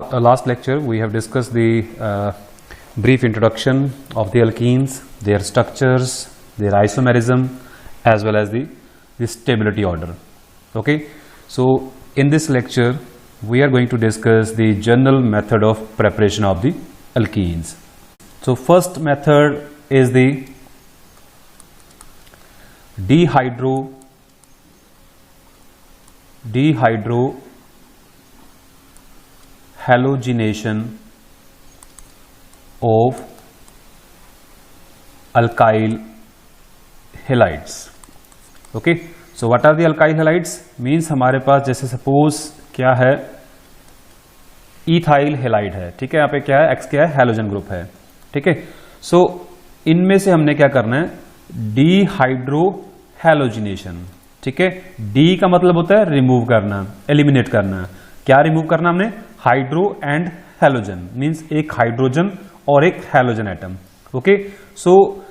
Last lecture we have discussed the brief introduction of the alkenes, their structures, their isomerism, as well as the stability order. Okay, so in this lecture we are going to discuss the general method of preparation of the alkenes. So first method is the dehydrohalogenation of alkyl halides. Okay, so what are the alkyl halides? Means हमारे पास जैसे suppose क्या है, ethyl halide है, ठीक है, यहाँ पे क्या है, X क्या है, हैलोजन ग्रुप है, ठीक है. सो इनमें से हमने क्या करना है, डीहाइड्रोहैलोजिनेशन, ठीक है. डी का मतलब होता है रिमूव करना, एलिमिनेट करना. क्या रिमूव करना हमने, हाइड्रो एंड हैलोजन, मींस एक हाइड्रोजन और एक हैलोजन एटम. ओके, सो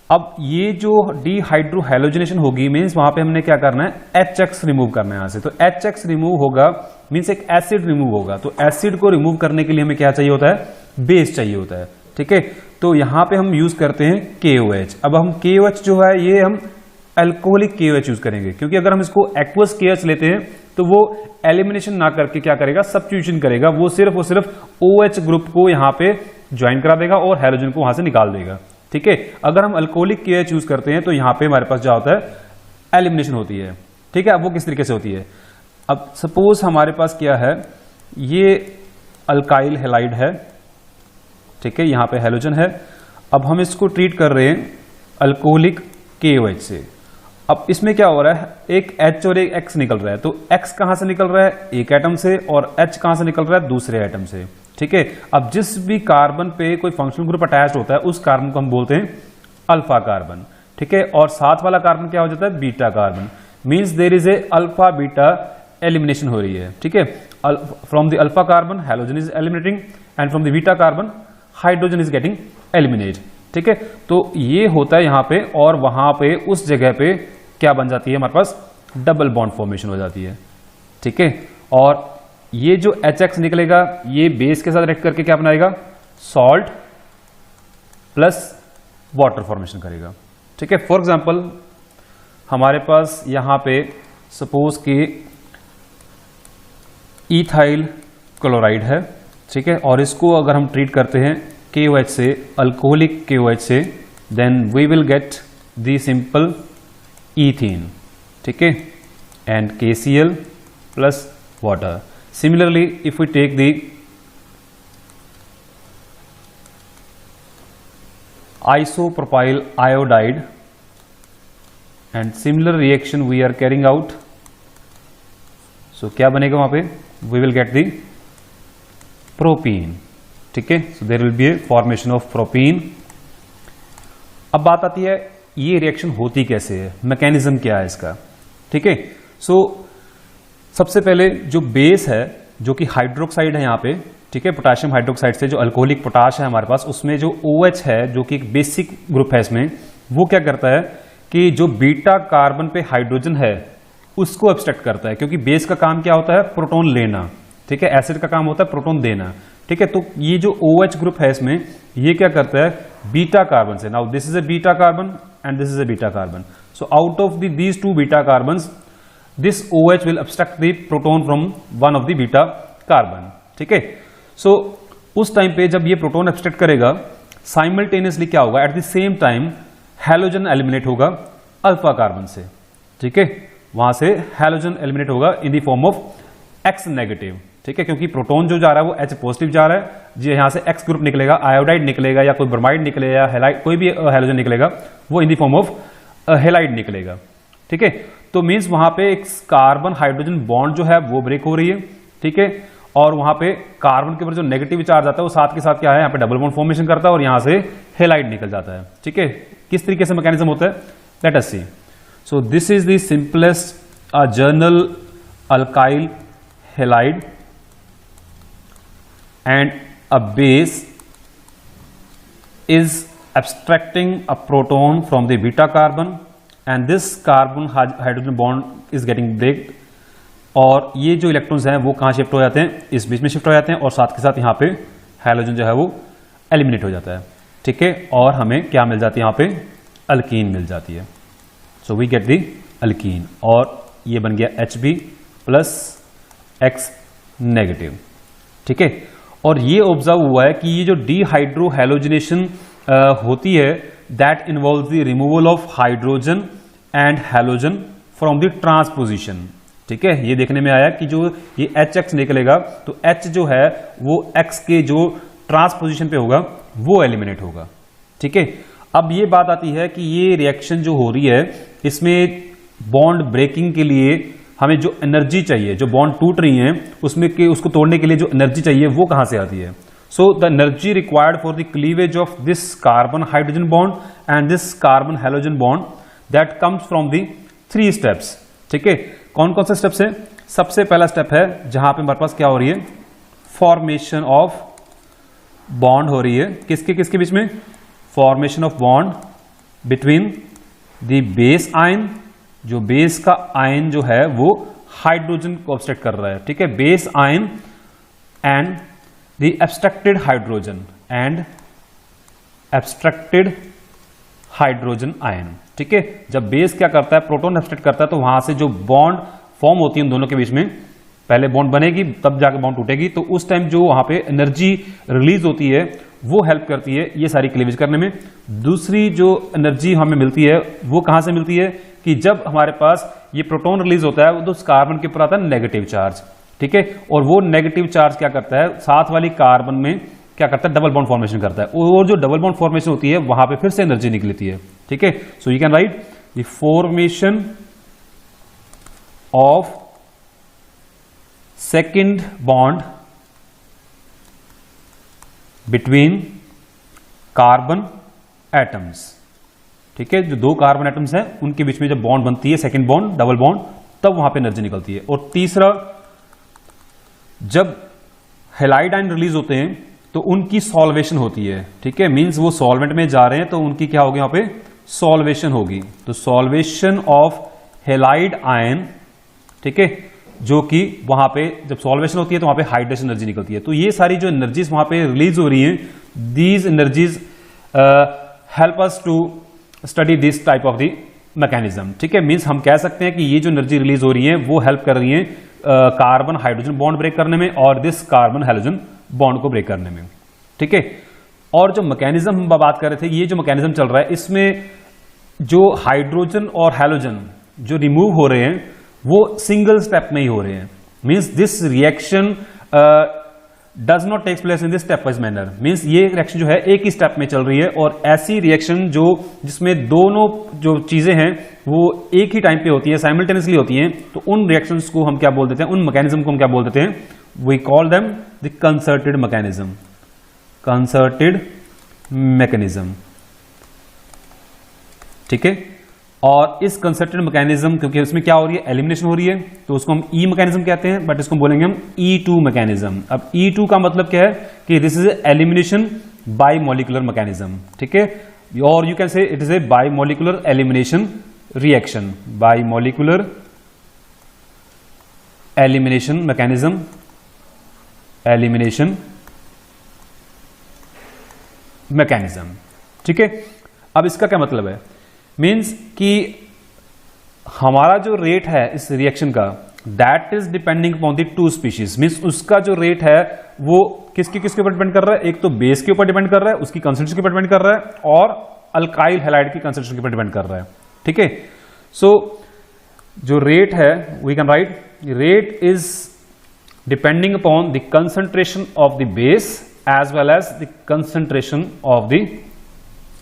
अब ये जो डीहाइड्रोहैलोजिनेशन होगी मींस वहां पे हमने क्या करना है, HX रिमूव करना है यहां से. तो HX रिमूव होगा मींस एक एसिड रिमूव होगा. तो एसिड को रिमूव करने के लिए हमें क्या चाहिए होता है, बेस चाहिए होता है, ठीक है. तो यहां पे हम यूज करते हैं KOH. अब हम KOH जो है ये हम अल्कोहलिक KOH यूज करेंगे, क्योंकि अगर हम इसको एक्वस KOH लेते हैं तो वो एलिमिनेशन ना करके क्या करेगा, सब्स्टिट्यूशन करेगा. वो सिर्फ OH ग्रुप को यहां पे ज्वाइन करा देगा और हैलोजन को वहां से निकाल देगा, ठीक है. अगर हम अल्कोहलिक KOH यूज करते हैं तो यहां पे हमारे पास क्या होता है, एलिमिनेशन होती है, ठीक है. अब वो किस तरीके से होती है, अब सपोज हमारे पास क्या है, ये अल्काइल हैलाइड है, ठीक है, यहां पे हैलोजन है. अब हम इसको ट्रीट कर रहे हैं अल्कोहलिक KOH से. अब इसमें क्या हो रहा है, एक H और एक X निकल रहा है. तो X कहां से निकल रहा है, एक एटम से, और H कहां से निकल रहा है, दूसरे एटम से, ठीक है. अब जिस भी कार्बन पे कोई फंक्शनल ग्रुप अटैच होता है उस कार्बन को हम बोलते हैं अल्फा कार्बन, ठीक है. और साथ वाला कार्बन क्या हो जाता है, beta carbon. Means there is a alpha beta elimination हो रही है, ठीक है. From the alpha carbon halogen is eliminating and from the beta carbon hydrogen is getting eliminate, ठीक है. तो ये होता है यहां पे, और वहां पे उस जगह पे क्या बन जाती है, हमारे पास डबल बॉन्ड फॉर्मेशन हो जाती है, ठीक है. और ये जो HX निकलेगा ये बेस के साथ रिएक्ट करके क्या बनाएगा, सॉल्ट प्लस वाटर फॉर्मेशन करेगा, ठीक है. फॉर एग्जांपल हमारे पास यहां पे सपोज कि इथाइल क्लोराइड है, ठीक है, और इसको अगर हम ट्रीट करते हैं KOH से, अल्कोहलिक KOH से, then we will get the simple ethene, ठीक है, and KCl plus water. Similarly, if we take the isopropyl iodide and similar reaction we are carrying out, so क्या बनेगा वहां पे, we will get the propene, ठीक है. So there will be a formation of propene. अब बात आती है ये रिएक्शन होती कैसे है, मैकेनिज्म क्या है इसका, ठीक है. सो सबसे पहले जो बेस है जो कि हाइड्रोक्साइड है यहाँ पे, ठीक है, पोटेशियम हाइड्रोक्साइड से जो अल्कोहलिक पोटाश है हमारे पास, उसमें जो OH है जो कि एक बेसिक ग्रुप है इसमें, वो क्या करता है कि जो बीटा कार्बन पे हाइड्रोजन है उसको एब्स्ट्रैक्ट करता है, क्योंकि बेस का काम क्या होता है, प्रोटॉन लेना, ठीक है. एसिड का काम होता है प्रोटॉन देना, ठीक है. तो ये जो OH ग्रुप है इसमें ये क्या करता है, बीटा कार्बन से, now this is a beta carbon and this is a beta carbon, so out of these two beta carbons this OH will abstract the proton from one of the beta carbon, ठीक है. सो उस time पे जब ये proton abstract करेगा simultaneously क्या होगा, at the same time halogen eliminate होगा अल्फा कार्बन से, ठीक है. वहां से हैलोजन एलिमिनेट होगा in the form of X negative, ठीक है, क्योंकि प्रोटॉन जो जा रहा है वो H पॉजिटिव जा रहा है, जी यहां से X ग्रुप निकलेगा, आयोडाइड निकलेगा या कोई ब्रोमाइड निकलेगा, हैलाइड, कोई भी हैलोजन निकलेगा वो in the form of halide निकलेगा, ठीक है. तो मींस वहां पे एक कार्बन हाइड्रोजन बॉन्ड जो है वो ब्रेक हो रही है, ठीक है. और वहां पे कार्बन के ऊपर जो नेगेटिव चार्ज आता है वो साथ के साथ क्या है, यहाँ पे डबल बॉन्ड फॉर्मेशन करता है और यहां से हेलाइड निकल जाता है, ठीक है. किस तरीके से मैकेनिज्म होता है, let us see. So this is the simplest general alkyl halide and a base is abstracting a proton from the beta carbon and this carbon hydrogen bond is getting break और ये जो electrons हैं वो कहाँ shift हो जाते हैं, इस बीच में शिफ्ट हो जाते हैं, और साथ के साथ यहाँ पे हैलोजन जो है वो एलिमिनेट हो जाता है, ठीक है, और हमें क्या मिल जाती है, यहाँ पे अल्कीन मिल जाती है। So we get the alkene, और ये बन गया Hb प्लस X नेगेटिव, ठीक है। और ये ऑब्जर्व हुआ है कि ये जो डीहाइड्रो हैलोजिनेशन होती है that involve the removal of hydrogen and halogen from the transposition, ठीक है। ये देखने में आया कि जो ये HX निकलेगा तो H जो है वो X के जो ट्रांसपोजिशन पे होगा वो एलिमिनेट होगा, ठीक है। अब ये बात आती है कि ये रिएक्शन जो हो रही है इसमें बॉन्ड ब्रेकिंग के लिए हमें जो एनर्जी चाहिए, जो बॉन्ड टूट रही है उसमें के उसको तोड़ने के लिए जो एनर्जी चाहिए वो कहां से आती है। So the energy required for the cleavage of this carbon hydrogen bond and this carbon halogen bond that comes from the 3 steps, ठीक है। कौन कौन से स्टेप्स है? सबसे पहला स्टेप है जहां पे हमारे पास क्या हो रही है, फॉर्मेशन ऑफ बॉन्ड हो रही है, किसके किसके बीच में, formation of bond between the base ion, जो बेस का आयन जो है वो हाइड्रोजन को ऑब्स्ट्रक्ट कर रहा है, ठीक है, base ion and the abstracted hydrogen and abstracted hydrogen ion, ठीक है। जब बेस क्या करता है, प्रोटॉन एब्स्ट्रक्ट करता है, तो वहां से जो बॉन्ड फॉर्म होती है उन दोनों के बीच में, पहले बॉन्ड बनेगी तब जाके बॉन्ड टूटेगी, तो उस टाइम जो वहां पे एनर्जी रिलीज होती है वो हेल्प करती है ये सारी क्लीवेज करने में। दूसरी जो एनर्जी हमें मिलती है वो कहां से मिलती है कि जब हमारे पास ये प्रोटॉन रिलीज होता है तो उस कार्बन के ऊपर आता है नेगेटिव चार्ज, ठीक है, और वो नेगेटिव चार्ज क्या करता है, साथ वाली कार्बन में क्या करता है, डबल बॉन्ड फॉर्मेशन करता है, और जो डबल बॉन्ड फॉर्मेशन होती है वहां पे फिर से एनर्जी निकलती है, ठीक है। So you can write the formation of second bond between carbon atoms, ठीक है, जो 2 कार्बन एटम्स हैं उनके बीच में जब बॉन्ड बनती है, सेकेंड बॉन्ड, डबल बॉन्ड, तब वहां पे एनर्जी निकलती है। और तीसरा, जब हैलाइड आयन रिलीज होते हैं तो उनकी सॉल्वेशन होती है, ठीक है, मींस वो सॉल्वेंट में जा रहे हैं तो उनकी क्या होगी, यहां पे सॉल्वेशन होगी, तो सॉल्वेशन ऑफ हैलाइड आयन, ठीक है, जो कि वहां पे जब सॉल्वेशन होती है तो वहां पे हाइड्रेशन एनर्जी निकलती है। तो ये सारी जो एनर्जीज वहां पे रिलीज हो रही हैं, these energies help us to study this type of the mechanism, ठीक है, मींस हम कह सकते हैं कि ये जो एनर्जी रिलीज हो रही है वो हेल्प कर रही है कार्बन हाइड्रोजन बॉन्ड ब्रेक करने में और दिस कार्बन हैलोजन बॉन्ड को ब्रेक करने में, ठीक है। और जो मैकेनिज्म हम बात कर रहे थे, ये जो मैकेनिज्म चल रहा है इसमें जो हाइड्रोजन और हैलोजन जो रिमूव हो रहे हैं वो सिंगल स्टेप में ही हो रहे हैं, means this reaction does not takes place in this stepwise manner, means ये रिएक्शन जो है एक ही स्टेप में चल रही है, और ऐसी रिएक्शन जो जिसमें दोनों जो चीजें हैं वो एक ही टाइम पे होती है, साइमल्टेनियसली होती हैं, तो उन रिएक्शंस को हम क्या बोल देते हैं, उन मैकेनिज्म को हम क्या बोल देते हैं, we call them the concerted mechanism, concerted mechanism, ठीक है। और इस कंसर्टेड मैकेनिज्म, क्योंकि इसमें क्या हो रही है, एलिमिनेशन हो रही है, तो उसको हम ई मैकेनिज्म कहते हैं, बट इसको बोलेंगे हम E2 मैकेनिज्म। अब E2 का मतलब क्या है कि this is elimination by molecular mechanism, ठीक है, और यू कैन से it is A bye molecular elimination reaction, bye molecular elimination mechanism, elimination mechanism, ठीक है। अब इसका क्या मतलब है, मीन्स कि हमारा जो रेट है इस रिएक्शन का, that is depending upon the 2 species, means उसका जो रेट है वो किसके ऊपर डिपेंड कर रहा है, एक तो बेस के ऊपर डिपेंड कर रहा है, उसकी कंसंट्रेशन के ऊपर डिपेंड कर रहा है, और अल्काइल हैलाइड की कंसंट्रेशन के ऊपर डिपेंड कर रहा है, ठीक है। सो जो रेट है we can write rate is depending upon the concentration of the base as well as the concentration of the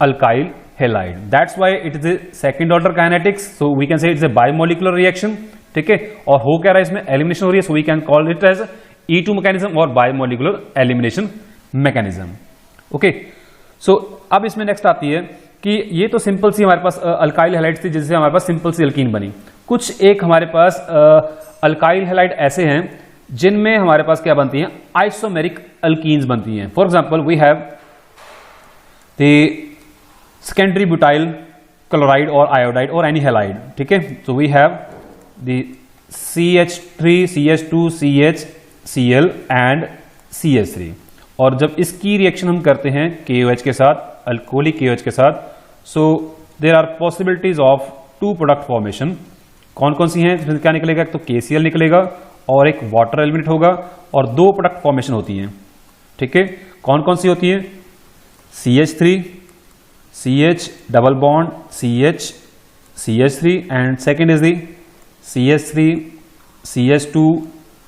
alkyl halide, that's why it is a second order kinetics, so we can say it's a bimolecular reaction, ठीक है। और हो क्या रहा है इसमें, elimination हो रही है, so we can call it as E2 mechanism और bimolecular elimination mechanism, okay. So अब इसमें नेक्स्ट आती है कि ये तो सिंपल सी हमारे पास अल्काइल हैलाइड थी जिससे हमारे पास सिंपल सी अल्कीन बनी। कुछ एक हमारे पास अल्काइल हैलाइड ऐसे हैं जिनमें हमारे पास क्या बनती हैं, आइसोमेरिक अल्कीन्स बनती हैं। For example we have the secondary butyl chloride और आयोडाइड और एनी हैलाइड, ठीक है। So we have the CH3 CH2 CHCl and CH3, और जब इसकी रिएक्शन हम करते हैं KOH के साथ, अल्कोहलिक KOH के साथ, so there are possibilities of two product formation. कौन कौन सी हैं? इसमें क्या निकलेगा? एक तो KCl निकलेगा और एक वाटर एलिमेंट होगा, और दो प्रोडक्ट फॉर्मेशन होती हैं। ठीक है, कौन कौन सी होती हैं? CH3 CH double bond CH CH3 and second is the CH3 CH2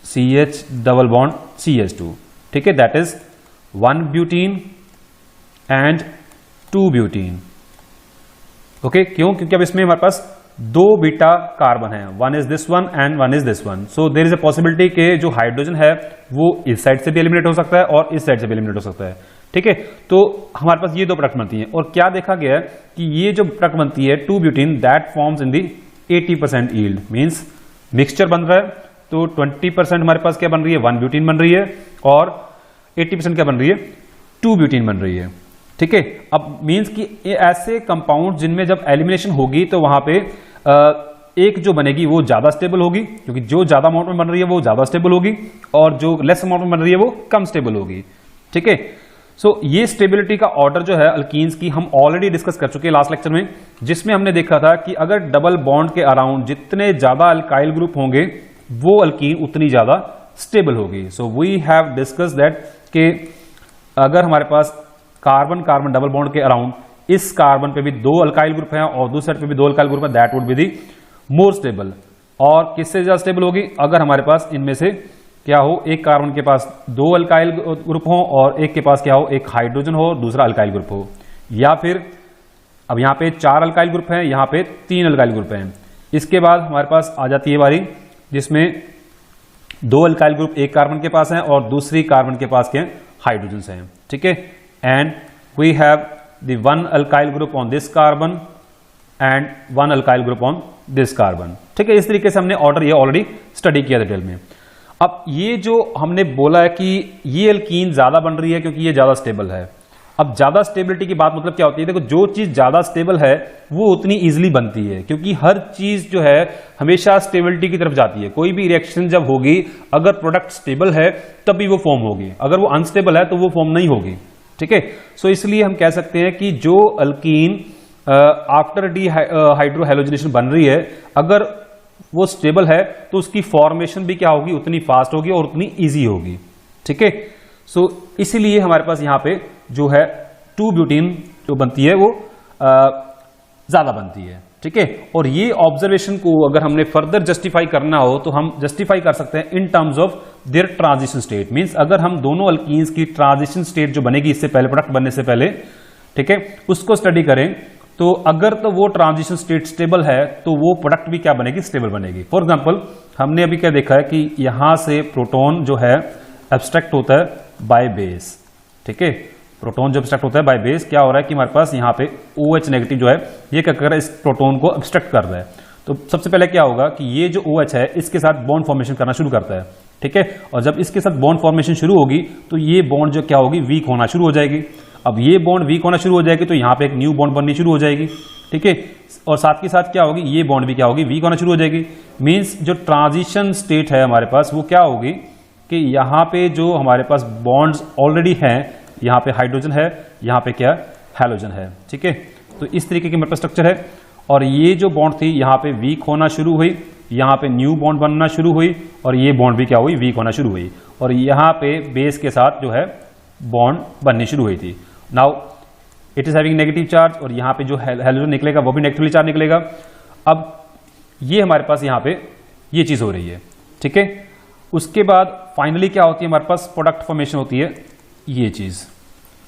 CH double bond CH2। ठीक है, that is 1 butene and 2 butene. Okay, क्यों? क्योंकि अब इसमें हमारे पास दो बीटा कार्बन है, one is this one and one is this one. So there is a possibility कि जो हाइड्रोजन है वो इस साइड से भी एलिमिनेट हो सकता है और इस साइड से भी एलिमिनेट हो सकता है। ठीक है, तो हमारे पास ये दो प्रोडक्ट बनती हैं, और क्या देखा गया है कि ये जो प्रोडक्ट बनती है 2 butene, that forms in the 80% yield, means mixture बन रहा है तो 20% हमारे पास क्या बन रही है? 1 ब्यूटीन बन रही है, और 80% क्या बन रही है? 2 ब्यूटीन बन रही है। ठीक है, अब मींस कि ऐसे कंपाउंड जिनमें जब एलिमिनेशन होगी तो वहां पे एक जो बनेगी वो ज्यादा स्टेबल होगी, क्योंकि जो ज्यादा अमाउंट में बन रही है वो ज्यादा स्टेबल होगी, और जो लेस अमाउंट में बन रही है वो कम स्टेबल होगी। ठीक है, सो ये स्टेबिलिटी का ऑर्डर जो है अल्कीन्स की हम ऑलरेडी डिस्कस कर चुके हैं लास्ट लेक्चर में, जिसमें हमने देखा था कि अगर डबल बॉन्ड के अराउंड जितने ज्यादा अल्काइल ग्रुप होंगे वो अल्कीन उतनी ज्यादा स्टेबल होगी। So we have discuss that कि अगर हमारे पास कार्बन कार्बन डबल बॉन्ड के अराउंड इस कार्बन पे भी दो अल्काइल ग्रुप हैं और दूसरे पे भी दो अल्काइल ग्रुप है, that would be the more stable. और किससे ज्यादा स्टेबल होगी? अगर हमारे पास इनमें से क्या हो, एक कार्बन के पास दो अल्काइल ग्रुप हो और एक के पास क्या हो, एक हाइड्रोजन हो और दूसरा अल्काइल ग्रुप हो, या फिर अब यहां पे 4 अल्काइल ग्रुप हैं, यहां पे 3 अल्काइल ग्रुप हैं। इसके बाद हमारे पास आ जाती है बारी जिसमें 2 अल्काइल ग्रुप एक कार्बन के पास हैं और दूसरी कार्बन के पास क्या हाइड्रोजन हैं। ठीक है, and we have the 1 alkyl group on this carbon and 1 alkyl group on this carbon। ठीक है, इस तरीके से हमने ऑर्डर ये ऑलरेडी स्टडी किया डिटेल में। अब ये जो हमने बोला है कि ये अल्कीन ज्यादा बन रही है क्योंकि ये ज्यादा स्टेबल है। अब ज्यादा स्टेबिलिटी की बात मतलब क्या होती है? देखो, जो चीज ज्यादा स्टेबल है वो उतनी इजीली बनती है, क्योंकि हर चीज जो है हमेशा स्टेबिलिटी की तरफ जाती है। कोई भी रिएक्शन जब होगी, अगर प्रोडक्ट स्टेबल है तभी वो फॉर्म होगी, अगर वो अनस्टेबल है तो वो फॉर्म नहीं होगी। ठीक है, सो इसलिए हम कह सकते हैं कि जो alkyne after D hydro halogenation बन रही है, अगर वो स्टेबल है तो उसकी फॉर्मेशन भी क्या होगी? उतनी फास्ट होगी और उतनी इजी होगी। ठीक है, सो इसीलिए हमारे पास यहां पे जो है 2 ब्यूटीन जो बनती है वो ज्यादा बनती है। ठीक है, और ये ऑब्जर्वेशन को अगर हमने फर्दर जस्टिफाई करना हो तो हम जस्टिफाई कर सकते हैं in terms of their transition state. Means अगर हम दोनों अल्कीन्स की ट्रांजिशन स्टेट जो बनेगी इससे पहले, प्रोडक्ट बनने से पहले, ठीक है, उसको स्टडी करें तो अगर तो वो ट्रांजिशन स्टेट स्टेबल है तो वो प्रोडक्ट भी क्या बनेगी? स्टेबल बनेगी। फॉर एग्जाम्पल, हमने अभी क्या देखा है कि यहां से प्रोटॉन जो है एब्स्ट्रैक्ट होता है बाय बेस। ठीक है, प्रोटॉन जब एब्स्ट्रैक्ट होता है बाय बेस, क्या हो रहा है कि हमारे पास यहाँ पे OH नेगेटिव जो है ये क्या कर रहा है? इस प्रोटॉन को एब्स्ट्रैक्ट कर रहा है। तो सबसे पहले क्या होगा कि ये जो OH है इसके साथ बॉन्ड फॉर्मेशन करना शुरू करता है। ठीक है, और जब इसके साथ बॉन्ड फॉर्मेशन शुरू होगी तो ये बॉन्ड जो क्या होगी? वीक होना शुरू हो जाएगी। अब ये बॉन्ड वीक होना शुरू हो जाएगी तो यहाँ पे एक न्यू बॉन्ड बननी शुरू हो जाएगी। ठीक है, और साथ के साथ क्या होगी? ये बॉन्ड भी क्या होगी? वीक होना शुरू हो जाएगी। मीन्स जो ट्रांजिशन स्टेट है हमारे पास वो क्या होगी कि यहाँ पे जो हमारे पास बॉन्ड्स ऑलरेडी हैं, यहाँ पे हाइड्रोजन है, यहाँ पे क्या हैलोजन है। ठीक है, तो इस तरीके की हमारे पास स्ट्रक्चर है, और ये जो बॉन्ड थी यहाँ पे वीक होना शुरू हुई, यहाँ पे न्यू बॉन्ड बनना शुरू हुई, और ये बॉन्ड भी क्या हुई? वीक होना शुरू हुई, और यहाँ पे बेस के साथ जो है बॉन्ड बननी शुरू हुई थी। Now it is having negative charge, और यहाँ पे जो हैलोजन निकलेगा वो भी नेगेटिवली चार्ज निकलेगा। अब ये हमारे पास यहाँ पे ये चीज हो रही है। ठीक है, उसके बाद फाइनली क्या होती है? हमारे पास प्रोडक्ट फॉर्मेशन होती है ये चीज।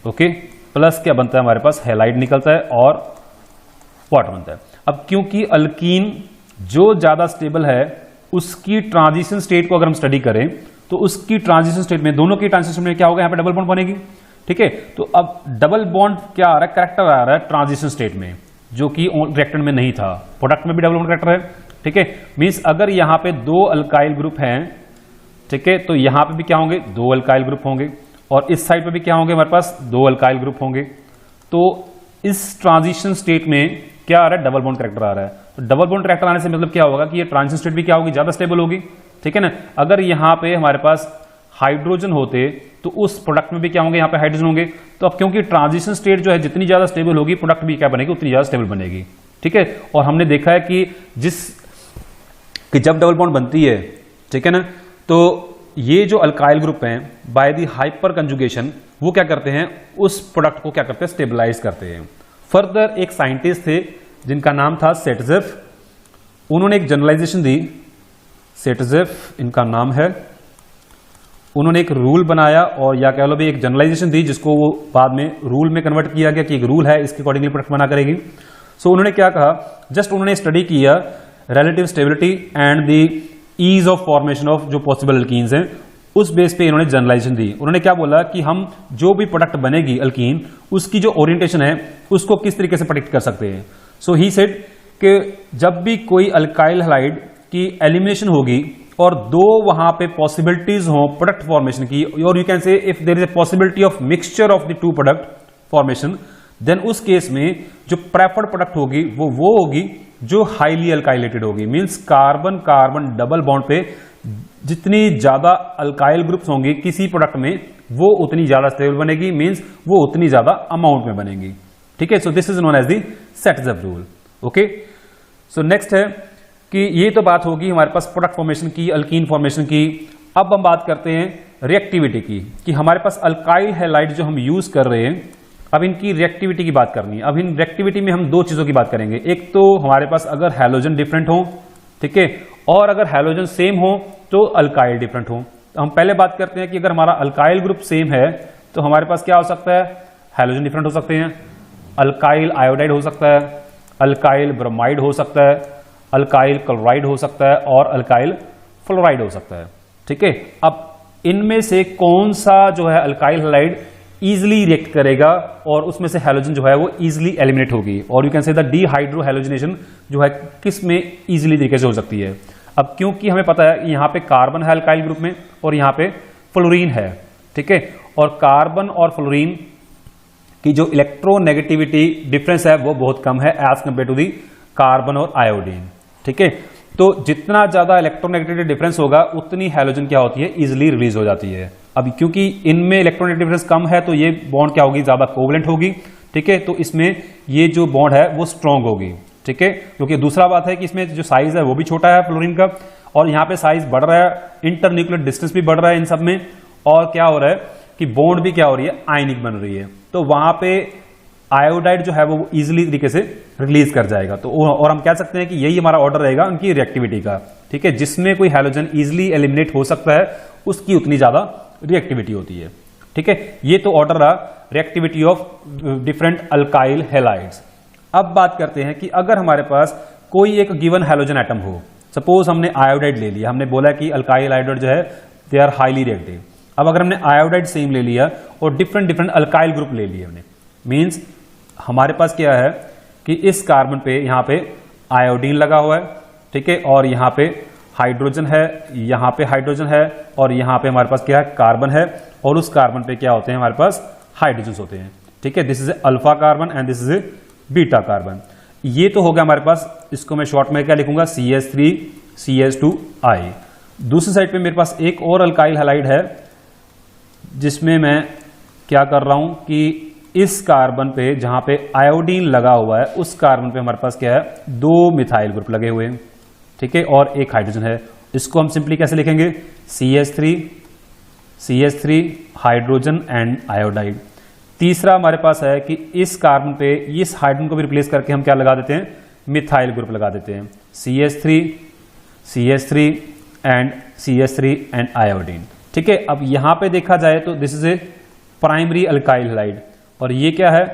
ओके, प्लस क्या बनता है? हमारे पास हैलाइड निकलता है और वाटर बनता है। अब क्योंकि अल्कीन जो ज्यादा स्टेबल है उसकी ट्रांजिशन स्टेट को अगर हम स्टडी करें तो उसकी ट्रांजिशन स्टेट में, दोनों की ट्रांजिशन स्टेट में क्या होगा? यहाँ पे डबल बॉन्ड बनेगी। ठीक है, तो अब डबल बॉन्ड क्या आ रहा है? करेक्टर आ रहा है ट्रांजिशन स्टेट में, जो कि रिएक्टेंट में नहीं था। प्रोडक्ट में भी डबल बॉन्ड करेक्टर है। ठीक है, मींस अगर यहाँ पे 2 अल्काइल ग्रुप हैं, ठीक है, तो यहां पे भी क्या होंगे? 2 अल्काइल ग्रुप होंगे, और इस साइड पे भी क्या होंगे? हमारे पास 2 अल्काइल ग्रुप होंगे। तो इस ट्रांजिशन स्टेट में क्या आ रहा है? डबल बॉन्ड कैरेक्टर आ रहा है। तो डबल बॉन्ड ट्रैक्टर आने से मतलब क्या होगा कि ये ट्रांजिशन स्टेट भी क्या होगी, ज्यादा स्टेबल होगी, ठीक है ना। अगर यहाँ पे हमारे पास हाइड्रोजन होते तो उस प्रोडक्ट में भी क्या होंगे, यहाँ पे हाइड्रोजन होंगे। तो अब क्योंकि ट्रांजिशन स्टेट जो है जितनी ज्यादा स्टेबल होगी प्रोडक्ट भी क्या बनेगी, उतनी ज्यादा स्टेबल बनेगी, ठीक है। और हमने देखा है कि जब डबल बॉन्ड बनती है, ठीक है ना, तो ये जो अल्काइल ग्रुप हैं बाय द हाइपर कंजुगेशन वो क्या करते हैं, उस प्रोडक्ट को क्या करते हैं, स्टेबलाइज करते हैं। फर्दर एक साइंटिस्ट थे जिनका नाम था सेटजेफ, उन्होंने एक जनरलाइजेशन दी, सेटजेफ इनका नाम है। उन्होंने एक रूल बनाया और या कह लो भी एक जनरलाइजेशन दी जिसको वो बाद में रूल में कन्वर्ट किया गया कि एक रूल है, इसके अकॉर्डिंगली प्रोडक्ट बना करेगी। सो उन्होंने क्या कहा, जस्ट उन्होंने स्टडी किया relative stability and the ease of formation of जो पॉसिबल अल्कीन्स हैं, उस बेस पे इन्होंने जनरलाइजेशन दी। उन्होंने क्या बोला कि हम जो भी प्रोडक्ट बनेगी अल्कीन, उसकी जो ओरिएंटेशन है उसको किस तरीके से प्रेडिक्ट कर सकते हैं। सो ही सेड कि जब भी कोई अल्काइल हैलाइड की एलिमिनेशन होगी और दो वहां पे पॉसिबिलिटीज हो प्रोडक्ट फॉर्मेशन की, और you can say if there is a possibility of mixture of the two product formation, then उस केस में जो प्रेफर्ड प्रोडक्ट होगी वो होगी जो हाईली अल्काइलेटेड होगी। Means carbon carbon double bond पे जितनी ज्यादा अल्काइल ग्रुप्स होंगी किसी प्रोडक्ट में वो उतनी ज्यादा स्टेबल बनेगी, मींस वो उतनी ज्यादा अमाउंट में बनेगी, ठीक है। So this is known as the Saytzeff rule. Okay, so next है कि ये तो बात होगी हमारे पास प्रोडक्ट फॉर्मेशन की, अल्कीन फॉर्मेशन की। अब हम बात करते हैं रिएक्टिविटी की, कि हमारे पास अल्काइल हैलाइड जो हम यूज कर रहे हैं, अब इनकी रिएक्टिविटी की बात करनी है। अब इन रिएक्टिविटी में हम दो चीजों की बात करेंगे, एक तो हमारे पास अगर हैलोजन डिफरेंट हो, ठीक है, और अगर हैलोजन सेम हो तो अल्काइल डिफरेंट हो। तो हम पहले बात करते हैं कि अगर हमारा अल्काइल ग्रुप सेम है तो हमारे पास क्या हो सकता है, हैलोजन डिफरेंट हो सकते हैं, अल्काइल आयोडाइड हो सकता है, अल्काइल ब्रोमाइड हो सकता है, अल्काइल क्लोराइड हो सकता है और अल्काइल फ्लोराइड हो सकता है, ठीक है। अब इनमें से कौन सा जो है अल्काइल हैलाइड इजिली रिएक्ट करेगा और उसमें से हैलोजन जो है वो इजिली एलिमिनेट होगी, और यू कैन से द डीहाइड्रोहैलोजिनेशन जो है किस में इजिली तरीके से हो सकती है। अब क्योंकि हमें पता है यहाँ पे कार्बन है अल्काइल ग्रुप में और यहाँ पे फ्लोरीन है, ठीक है, और कार्बन और फ्लोरीन की जो इलेक्ट्रोनेगेटिविटी डिफरेंस है वो बहुत कम है as compare to the carbon और आयोडीन, ठीक है। तो जितना ज्यादा इलेक्ट्रोनेगेटिविटी डिफरेंस होगा उतनी हैलोजन क्या होती है, इजिली रिलीज हो जाती है। अब क्योंकि इनमें इलेक्ट्रोनेगेटिव डिफरेंस कम है तो ये बॉन्ड क्या होगी, ज्यादा कोवलेंट होगी, ठीक है। तो इसमें ये जो बॉन्ड है वो स्ट्रांग होगी, ठीक है। क्योंकि दूसरा बात है कि इसमें जो साइज है वो भी छोटा है फ्लोरीन का, और यहाँ पे साइज बढ़ रहा है, इंटरन्यूक्लियर डिस्टेंस भी बढ़ रहा है इन सब में, और क्या हो रहा है कि बॉन्ड भी क्या हो रही है, आयनिक बन रही है। तो वहां पे आयोडाइड जो है वो इजिली तरीके से रिलीज कर जाएगा। तो और हम कह सकते हैं कि यही हमारा ऑर्डर रहेगा उनकी रिएक्टिविटी का, ठीक है। जिसमें कोई हैलोजन इजिली एलिमिनेट हो सकता है उसकी उतनी ज्यादा रिएक्टिविटी होती है, ठीक है। ये तो ऑर्डर रहा reactivity of different alkyl halides. अब बात करते हैं कि अगर हमारे पास कोई एक गिवन हैलोजन एटम हो, सपोज हमने आयोडाइड ले लिया, हमने बोला कि अल्काइल आयोडाइड जो है दे आर हाईली रिएक्टिव। अब अगर हमने आयोडाइड सेम ले लिया और डिफरेंट डिफरेंट अल्काइल ग्रुप ले लिए हमने, मींस हमारे पास क्या है कि इस कार्बन पे यहाँ पे आयोडीन लगा हुआ है, ठीक है, और यहाँ पे हाइड्रोजन है, यहाँ पे हाइड्रोजन है, और यहाँ पे हमारे पास क्या है, कार्बन है, और उस कार्बन पे क्या होते हैं, हमारे पास हाइड्रोजन होते हैं, ठीक है। This is alpha carbon and this is beta carbon. ये तो हो गया हमारे पास, इसको मैं शॉर्ट में क्या लिखूंगा, CH3 CH2I। दूसरी साइड पे मेरे पास एक और अल्काइल हैलाइड है जिसमें मैं क्या कर रहा हूं कि इस कार्बन पे जहां पे आयोडीन लगा हुआ है उस कार्बन पे हमारे पास क्या है, दो मिथाइल ग्रुप लगे हुए हैं, ठीक है, और एक हाइड्रोजन है। इसको हम सिंपली कैसे लिखेंगे, CH3 हाइड्रोजन एंड आयोडाइड। तीसरा हमारे पास है कि इस कार्बन पे इस हाइड्रोजन को भी रिप्लेस करके हम क्या लगा देते हैं, मिथाइल ग्रुप लगा देते हैं, CH3 एंड आयोडीन, ठीक है। अब यहां पे देखा जाए तो this is a primary alkyl halide, और ये क्या है,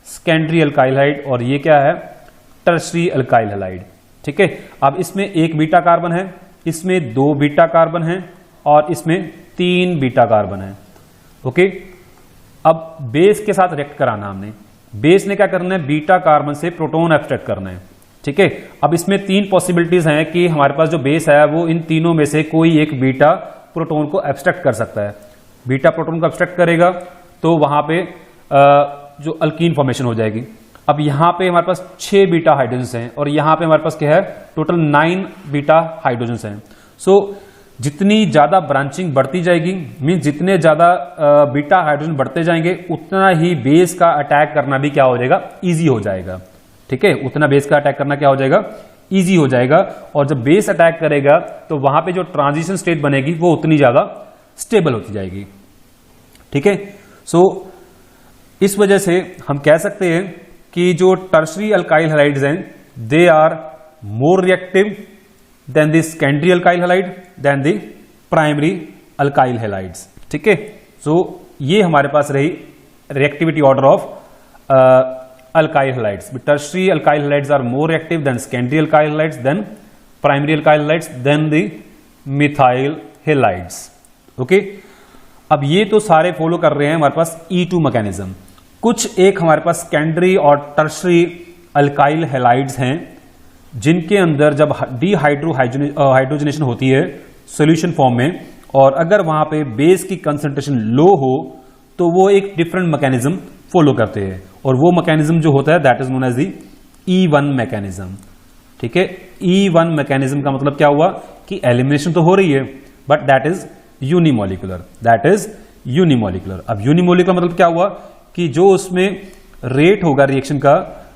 सेकेंडरी अल्काइल हैलाइड, और ये क्या है, टर्शरी अल्काइल हैलाइड, ठीक है। अब इसमें एक बीटा कार्बन है, इसमें दो बीटा कार्बन है, और इसमें 3 बीटा कार्बन है, ओके। अब बेस के साथ रिएक्ट कराना हमने, बेस ने क्या करना है, बीटा कार्बन से प्रोटॉन एब्स्ट्रैक्ट करना है, ठीक है। अब इसमें 3 पॉसिबिलिटीज हैं कि हमारे पास जो बेस है वो इन तीनों में से कोई एक बीटा प्रोटॉन को एब्स्ट्रैक्ट कर सकता है। बीटा प्रोटॉन को एब्स्ट्रैक्ट करेगा तो वहां पे जो अल्कीन फॉर्मेशन हो जाएगी। अब यहां पे हमारे पास 6 बीटा हाइड्रोजन हैं और यहां पे हमारे पास क्या है, टोटल 9 बीटा हाइड्रोजन हैं। सो जितनी ज्यादा ब्रांचिंग बढ़ती जाएगी, मीन जितने ज्यादा बीटा हाइड्रोजन बढ़ते जाएंगे, उतना ही बेस का अटैक करना भी क्या हो जाएगा, इजी हो जाएगा। ठीक है, उतना बेस का अटैक करना क्या हो जाएगा, इजी हो जाएगा। और जब बेस अटैक करेगा तो वहां पे जो ट्रांजिशन स्टेट बनेगी वो उतनी ज्यादा स्टेबल होती जाएगी। ठीक है, सो इस वजह से हम कह सकते हैं कि जो टर्शरी अल्काइल हैलाइड्स हैं, they are more reactive than the secondary alkyl halide than the primary alkyl halides. ठीक है, सो ये हमारे पास रही reactivity order of alkyl halides. Tertiary alkyl halides are more reactive than secondary alkyl halides, then primary alkyl halides, then the methyl halides. Okay? अब ये तो सारे फॉलो कर रहे हैं हमारे पास E2 मैकेनिज्म। कुछ एक हमारे पास सेकेंडरी और टर्शरी अल्काइल हैलाइड्स हैं जिनके अंदर जब हाइड्रोजनेशन होती है सॉल्यूशन फॉर्म में, और अगर वहां पे बेस की कंसंट्रेशन लो हो तो वो एक डिफरेंट मैकेनिज्म फॉलो करते हैं, और वो मैकेनिज्म जो होता है that is known as the E1 mechanism. ठीक है, E1 मैकेनिज्म का मतलब क्या हुआ कि एलिमिनेशन तो हो रही है but that is unimolecular, that is unimolecular. अब यूनिमोलिकुलर मतलब क्या हुआ कि जो उसमें रेट होगा रिएक्शन का,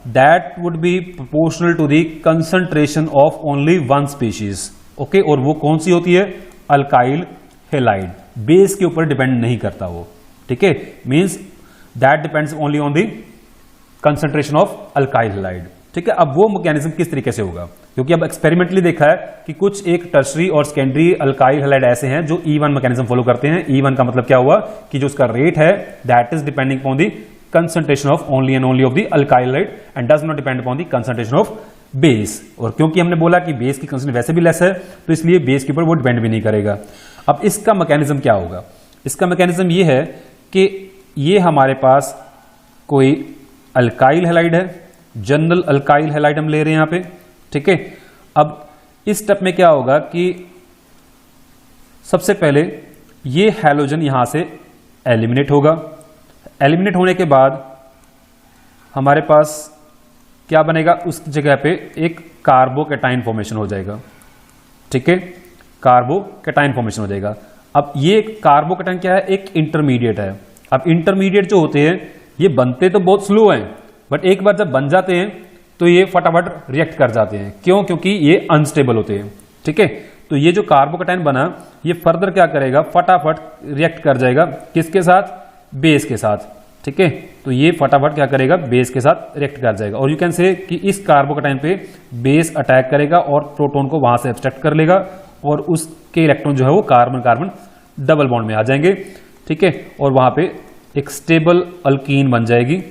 that would be proportional to the concentration of only one species. Okay, और वो कौन सी होती है, अल्काइल हैलाइड, बेस के ऊपर डिपेंड नहीं करता वो। ठीक है, means that depends only on the concentration of alkyl halide. ठीक है, अब वो मैकेनिज्म किस तरीके से होगा, क्योंकि अब एक्सपेरिमेंटली देखा है कि कुछ एक टर्शरी और सेकेंडरी अल्काइल हैलाइड ऐसे हैं जो E1 मैकेनिज्म फॉलो करते हैं। E1 का मतलब क्या हुआ कि जो उसका रेट है that is depending upon the concentration of only and only of the alkyl halide and does not depend upon the concentration of base. और क्योंकि हमने बोला कि बेस की कंसंट्रेशन वैसे भी लेस है तो इसलिए बेस के ऊपर वो डिपेंड भी नहीं करेगा। अब इसका मैकेनिज्म क्या होगा, इसका मैकेनिज्म ये है कि ये हमारे पास कोई अल्काइल हैलाइड है, जनरल अल्काइल हैलाइड हम ले रहे हैं यहां पे। ठीक है, अब इस स्टेप में क्या होगा कि सबसे पहले ये हैलोजन यहां से एलिमिनेट होगा। एलिमिनेट होने के बाद हमारे पास क्या बनेगा, उस जगह पे एक कार्बोकैटायन फॉर्मेशन हो जाएगा। ठीक है, कार्बोकैटायन फॉर्मेशन हो जाएगा। अब ये कार्बोकैटायन क्या है, एक इंटरमीडिएट है। अब इंटरमीडिएट जो होते हैं ये बनते तो बहुत स्लो हैं, बट एक बार जब बन जाते हैं तो ये फटाफट रिएक्ट कर जाते हैं। क्यों, क्योंकि ये अनस्टेबल होते हैं। ठीक है, तो ये जो कार्बोकैटायन बना ये फर्दर क्या करेगा, फटाफट रिएक्ट कर जाएगा किसके साथ, बेस के साथ। ठीक है, तो ये फटाफट क्या करेगा, बेस के साथ रिएक्ट कर जाएगा। और यू कैन से कि इस कार्बोकैटायन पे बेस अटैक करेगा और प्रोटॉन को वहां से एब्स्ट्रैक्ट कर लेगा और उसके इलेक्ट्रॉन जो है वो कार्बन कार्बन डबल बॉन्ड में आ जाएंगे। ठीक है, और वहां पे एक स्टेबल अल्कीन बन जाएगी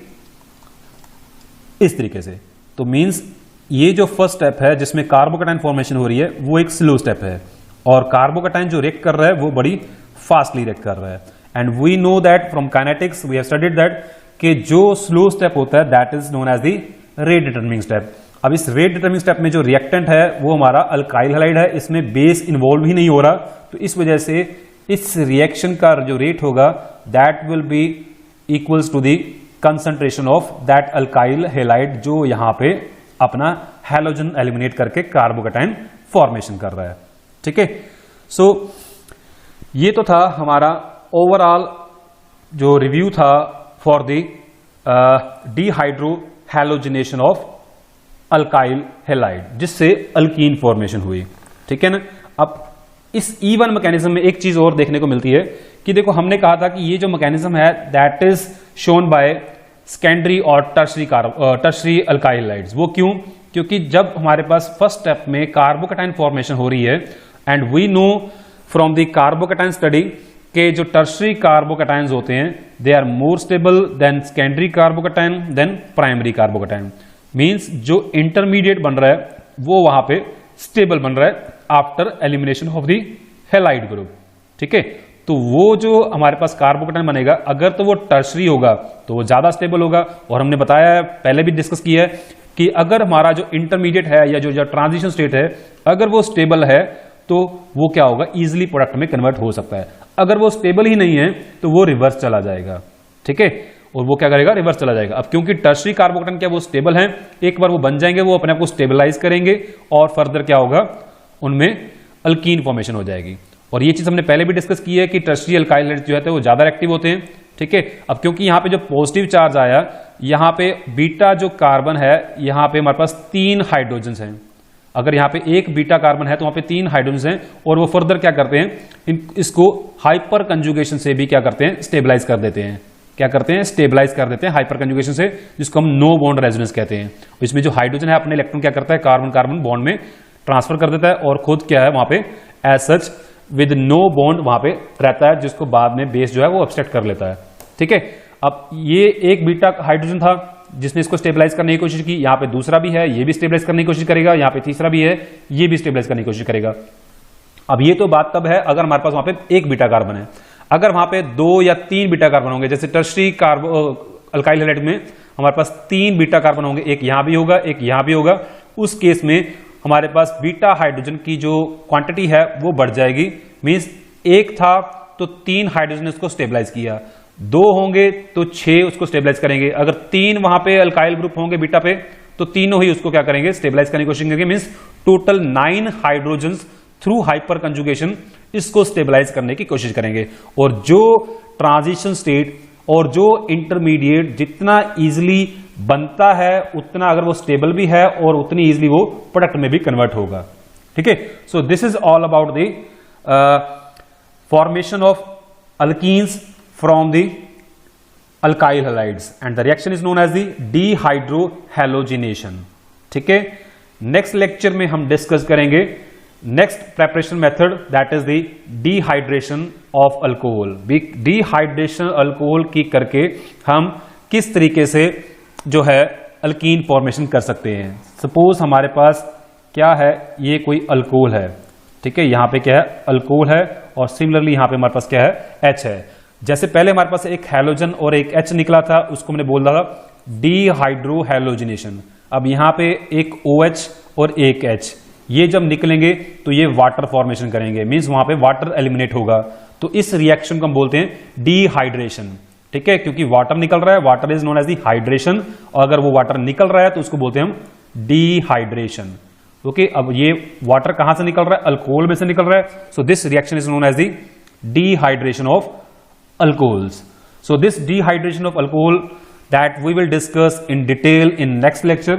इस तरीके से। तो मींस ये जो फर्स्ट स्टेप है जिसमें कार्बोकैटायन फॉर्मेशन हो रही है वो एक स्लो स्टेप है, और कार्बोकैटायन जो रिएक्ट कर रहा है वो बड़ी फास्टली रिएक्ट कर रहा है। And we know that from kinetics, we have studied that कि जो स्लो स्टेप होता है that is known as the rate determining step. अब इस रेट डिटरमिनिंग स्टेप में जो रिएक्टेंट है वो हमारा अल्काइल हैलाइड है, इसमें बेस इन्वॉल्व ही नहीं हो रहा, तो इस वजह से इस रिएक्शन का जो रेट होगा that will be equals to the concentration of that alkyl halide जो यहां पे अपना हैलोजन एलिमिनेट करके कार्बोकैटायन फॉर्मेशन कर रहा है। ठीक है, सो ये तो था हमारा ओवरऑल जो रिव्यू था for the dehydro halogenation of alkyl halide जिससे अल्कीन फॉर्मेशन हुई। ठीक है ना, अब इस E1 मैकेनिज्म में एक चीज और देखने को मिलती है कि देखो हमने कहा था कि ये जो मैकेनिज्म है that is shown by secondary और टर्शरी अल्काइल हैलाइड्स। वो क्यों, क्योंकि जब हमारे पास फर्स्ट स्टेप में कार्बोकैटायन फॉर्मेशन हो रही है and we know from the carbocation study के जो टर्शरी कार्बोकैटायंस होते हैं they are more stable than secondary carbocation than primary carbocation. Means जो इंटरमीडिएट बन रहा है वो वहां पे स्टेबल बन रहा है after elimination of the halide group. ठीक है, तो वो जो हमारे पास कार्बोकैटायन बनेगा अगर तो वो टर्शरी होगा तो वो ज्यादा स्टेबल होगा, और हमने बताया है पहले भी डिस्कस किया है कि अगर हमारा जो इंटरमीडिएट है या जो ट्रांजिशन स्टेट है अगर वो स्टेबल है तो वो क्या होगा, इजिली प्रोडक्ट में कन्वर्ट हो सकता है। अगर वो स्टेबल ही नहीं है तो वो रिवर्स चला जाएगा। ठीक है, और वो क्या करेगा, रिवर्स चला जाएगा। अब क्योंकि टर्शरी कार्बोकेटन क्या वो स्टेबल हैं, एक बार वो बन जाएंगे वो अपने आप को स्टेबलाइज करेंगे और फर्दर क्या होगा, उनमें अल्कीन फॉर्मेशन हो जाएगी। और ये चीज हमने पहले भी डिस्कस की है कि टर्शरी अल्काइल हाइड्राइड्स जो है वो ज्यादा एक्टिव होते हैं, ठीक है। अब क्योंकि यहाँ पे जो पॉजिटिव चार्ज आया, यहाँ पे बीटा जो कार्बन है, यहाँ पे हमारे पास 3 हाइड्रोजन हैं। अगर यहाँ पे एक बीटा कार्बन है तो वहां पे 3 हाइड्रोजन हैं, और वो फर्दर क्या करते हैं, इसको हाइपर कंजुगेशन से भी क्या करते हैं, स्टेबलाइज कर देते हैं। क्या करते हैं, स्टेबलाइज कर देते हैं हाइपर कंजुगेशन से, जिसको हम नो बॉन्ड रेजोनेंस कहते हैं। इसमें जो हाइड्रोजन है अपने इलेक्ट्रॉन क्या करता है, कार्बन कार्बन बॉन्ड में ट्रांसफर कर देता है, और खुद क्या है वहां पे as such with no bond वहां पे रहता है, जिसको बाद में बेस जो है वो अब्स्ट्रैक्ट कर लेता है, ठीक है। अब ये एक बीटा हाइड्रोजन था जिसने इसको स्टेबलाइज करने की कोशिश की, यहाँ पे दूसरा भी है, ये भी स्टेबलाइज करने की कोशिश करेगा, यहाँ पे तीसरा भी है, ये भी स्टेबलाइज करने की कोशिश करेगा। अब ये तो बात तब है अगर हमारे पास वहां पे एक बीटा कार्बन है। अगर वहां पे 2 या 3 बीटा कार्बन होंगे, जैसे टर्शरी अल्काइल हैलाइड में हमारे पास 3 बीटा कार्बन होंगे, एक यहां भी होगा, एक यहां भी होगा, उस केस में हमारे पास बीटा हाइड्रोजन की जो क्वांटिटी है वो बढ़ जाएगी। मींस एक था तो 3 हाइड्रोजन उसको स्टेबलाइज किया, 2 होंगे तो 6 उसको स्टेबलाइज करेंगे, अगर 3 वहां पे अल्काइल ग्रुप होंगे बीटा पे तो तीनों ही उसको क्या करेंगे, स्टेबलाइज करने की कोशिश करेंगे। Means total 9 hydrogens through hyper conjugation इसको स्टेबलाइज करने की कोशिश करेंगे। और जो ट्रांजिशन स्टेट और जो इंटरमीडिएट जितना इजीली बनता है, उतना अगर वो स्टेबल भी है और उतनी इजीली वो प्रोडक्ट में भी कन्वर्ट होगा, ठीक है। So this is all about the formation of alkenes from the alkyl halides and the reaction is known as the dehydrohalogenation, ठीक है। नेक्स्ट लेक्चर में हम डिस्कस करेंगे next preparation method, that is the dehydration of alcohol. Dehydration alcohol की करके हम किस तरीके से जो है अल्कीन फॉर्मेशन कर सकते हैं। सपोज हमारे पास क्या है, ये कोई अल्कोहल है, ठीक है, यहां पे क्या है, अल्कोहल है, और सिमिलरली यहां पे हमारे पास क्या है, H है। जैसे पहले हमारे पास एक हैलोजन और एक H निकला था, उसको मैंने बोला था डिहाइड्रोहैलोजिनेशन। अब यहां पे एक OH और एक H, ये जब निकलेंगे तो ये वाटर फॉर्मेशन करेंगे, मींस वहां पे वाटर एलिमिनेट होगा, तो इस रिएक्शन को हम बोलते हैं डिहाइड्रेशन, ठीक है। क्योंकि वाटर निकल रहा है, water is known as the hydration, और अगर वो वाटर निकल रहा है तो उसको बोलते हैं हम डिहाइड्रेशन, ओके। अब ये वाटर कहां से निकल रहा है, अल्कोहल में से निकल रहा है, so this reaction is known as the dehydration of alcohols. So this dehydration of alcohol that we will discuss in detail in next lecture.